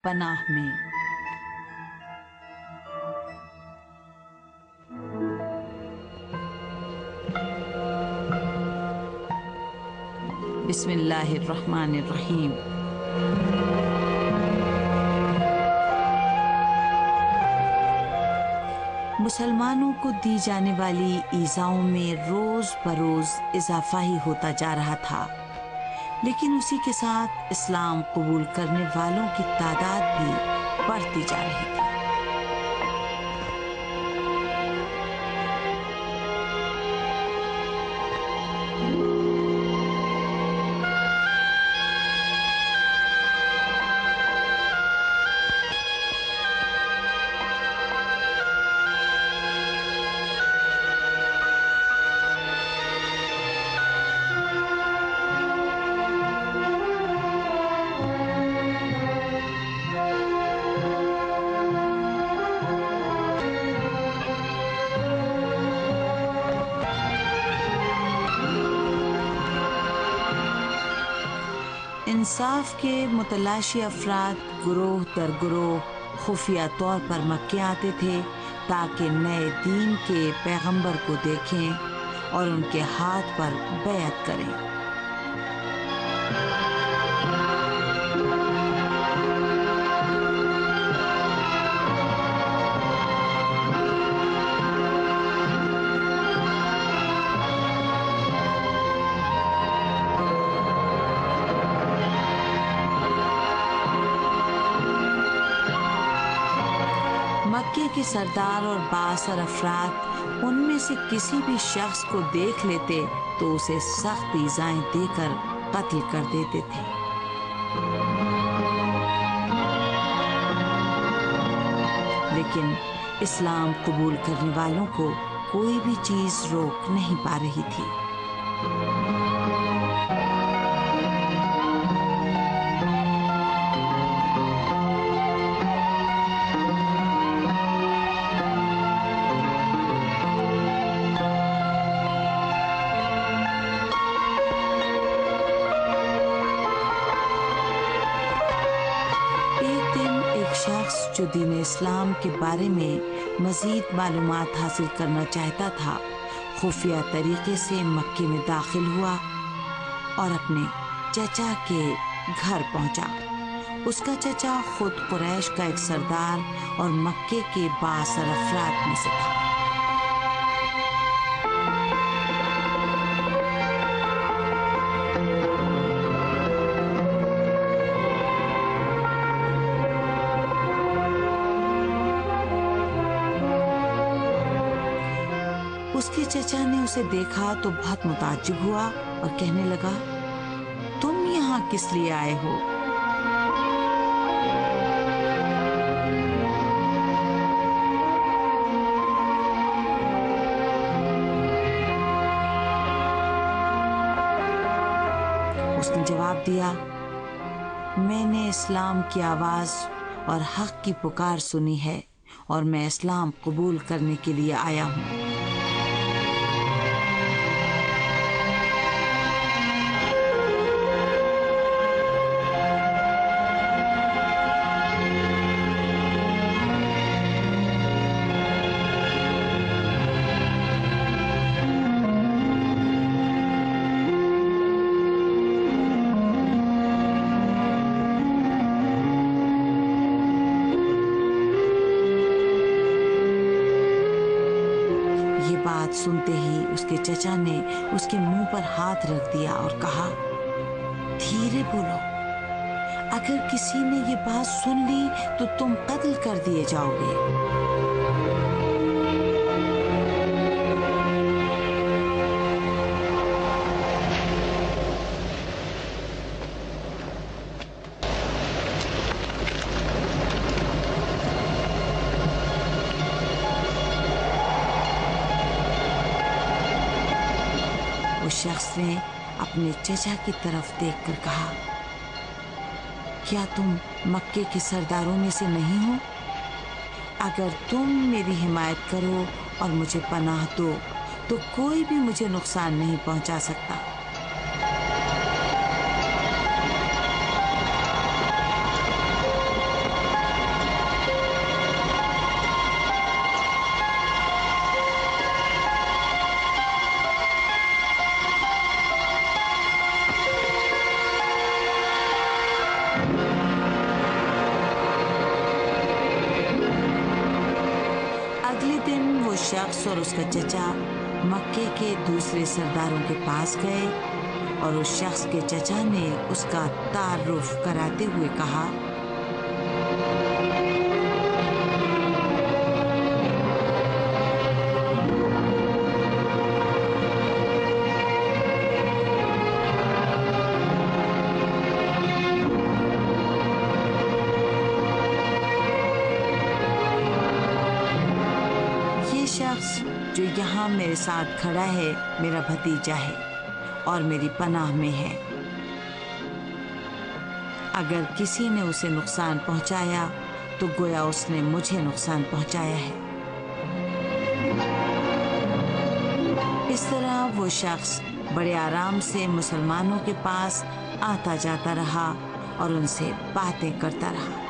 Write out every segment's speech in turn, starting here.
پناہ میں۔ بسم اللہ الرحمن الرحیم۔ مسلمانوں کو دی جانے والی ایذاؤں میں روز بروز اضافہ ہی ہوتا جا رہا تھا، لیکن اسی کے ساتھ اسلام قبول کرنے والوں کی تعداد بھی بڑھتی جا رہی تھی۔ انصاف کے متلاشی افراد گروہ در گروہ خفیہ طور پر مکے آتے تھے تاکہ نئے دین کے پیغمبر کو دیکھیں اور ان کے ہاتھ پر بیعت کریں۔ مکے کے سردار اور بااثر افراد ان میں سے کسی بھی شخص کو دیکھ لیتے تو اسے سخت ایذائیں دے کر قتل کر دیتے تھے۔ لیکن اسلام قبول کرنے والوں کو کوئی بھی چیز روک نہیں پا رہی تھی۔ جو دین اسلام کے بارے میں مزید معلومات حاصل کرنا چاہتا تھا، خفیہ طریقے سے مکے میں داخل ہوا اور اپنے چچا کے گھر پہنچا۔ اس کا چچا خود قریش کا ایک سردار اور مکے کے بااثر افراد میں سے تھا۔ اس کے چچا نے اسے دیکھا تو بہت متعجب ہوا اور کہنے لگا، تم یہاں کس لیے آئے ہو؟ اس نے جواب دیا، میں نے اسلام کی آواز اور حق کی پکار سنی ہے اور میں اسلام قبول کرنے کے لیے آیا ہوں۔ بات سنتے ہی اس کے چچا نے اس کے منہ پر ہاتھ رکھ دیا اور کہا، دھیرے بولو، اگر کسی نے یہ بات سن لی تو تم قتل کر دیے جاؤ گے۔ اس شخص نے اپنے چچا کی طرف دیکھ کر کہا، کیا تم مکے کے سرداروں میں سے نہیں ہو؟ اگر تم میری حمایت کرو اور مجھے پناہ دو تو کوئی بھی مجھے نقصان نہیں پہنچا سکتا۔ शख्स और उसका चचा मक्के के दूसरे सरदारों के पास गए और उस शख्स के चचा ने उसका तारुफ कराते हुए कहा, जो यहाँ मेरे साथ खड़ा है मेरा भतीजा है और मेरी पनाह में है। अगर किसी ने उसे नुकसान पहुंचाया तो गोया उसने मुझे नुकसान पहुंचाया है। इस तरह वो शख्स बड़े आराम से मुसलमानों के पास आता जाता रहा और उनसे बातें करता रहा।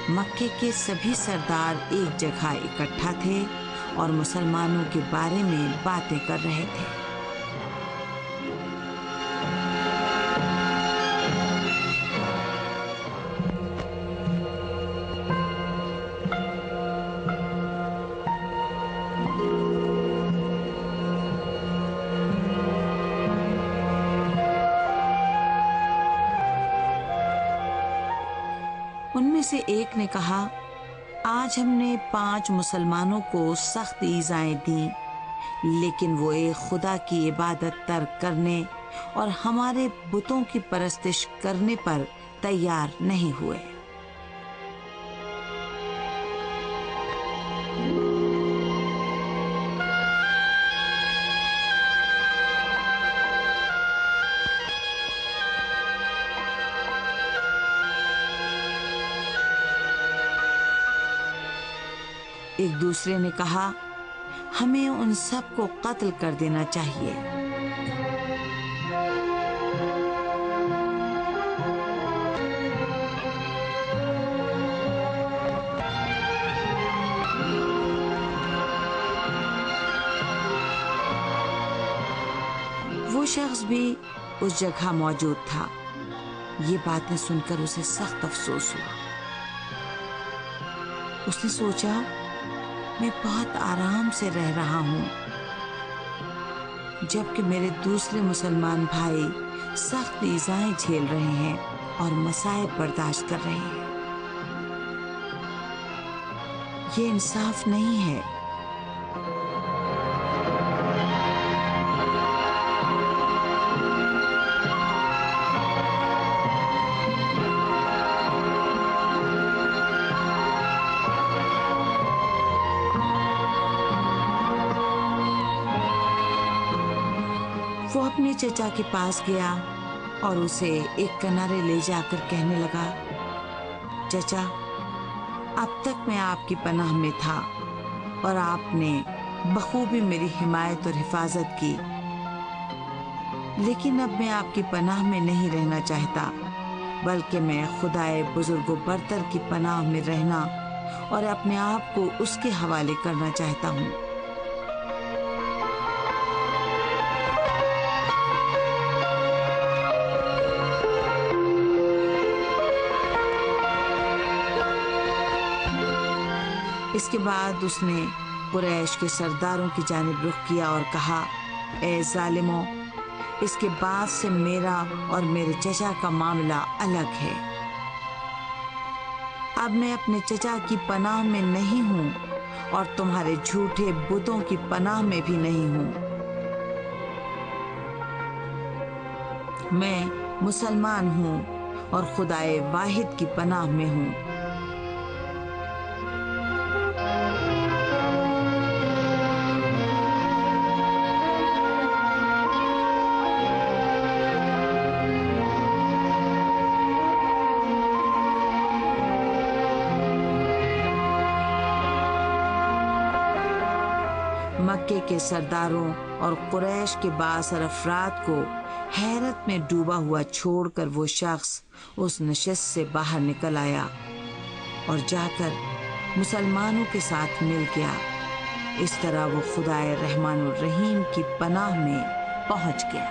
मक्के के सभी सरदार एक जगह इकट्ठा थे और मुसलमानों के बारे में बातें कर रहे थे। उनमें से एक ने कहा, आज हमने 5 मुसलमानों को सख्त ईज़ाएं दी, लेकिन वो एक खुदा की इबादत तर्क करने और हमारे बुतों की परस्तिश करने पर तैयार नहीं हुए। एक दूसरे ने कहा, हमें उन सब को कत्ल कर देना चाहिए। वो शख्स भी उस जगह मौजूद था। ये बातें सुनकर उसे सख्त अफसोस हुआ। उसने सोचा, मैं बहुत आराम से रह रहा हूँ, जबकि मेरे दूसरे मुसलमान भाई सख्त ईज़ाएं झेल रहे हैं और मसाइब बर्दाश्त कर रहे हैं। ये इंसाफ नहीं है। वो अपने चचा के पास गया और उसे एक किनारे ले जाकर कहने लगा, चचा, अब तक मैं आपकी पनाह में था और आपने बखूबी मेरी हिमायत और हिफाजत की, लेकिन अब मैं आपकी पनाह में नहीं रहना चाहता, बल्कि मैं खुदाए बुजुर्गो बरतर की पनाह में रहना और अपने आप को उसके हवाले करना चाहता हूँ। इसके बाद उसने कुरैश के सरदारों की जानिब रुख किया और कहा, ए जालिमों, इसके बाद से मेरा और मेरे चचा का मामला अलग है। अब मैं अपने चचा की पनाह में नहीं हूँ और तुम्हारे झूठे बुतों की पनाह में भी नहीं हूँ। मैं मुसलमान हूँ और खुदाए वाहिद की पनाह में हूँ। मक्के के सरदारों और कुरैश के बासर अफराद को हैरत में डूबा हुआ छोड़कर वो शख्स उस नशिस्त से बाहर निकल आया اور جا کر مسلمانوں کے ساتھ مل گیا۔ اس طرح وہ خدائے رحمان الرحیم کی پناہ میں پہنچ گیا۔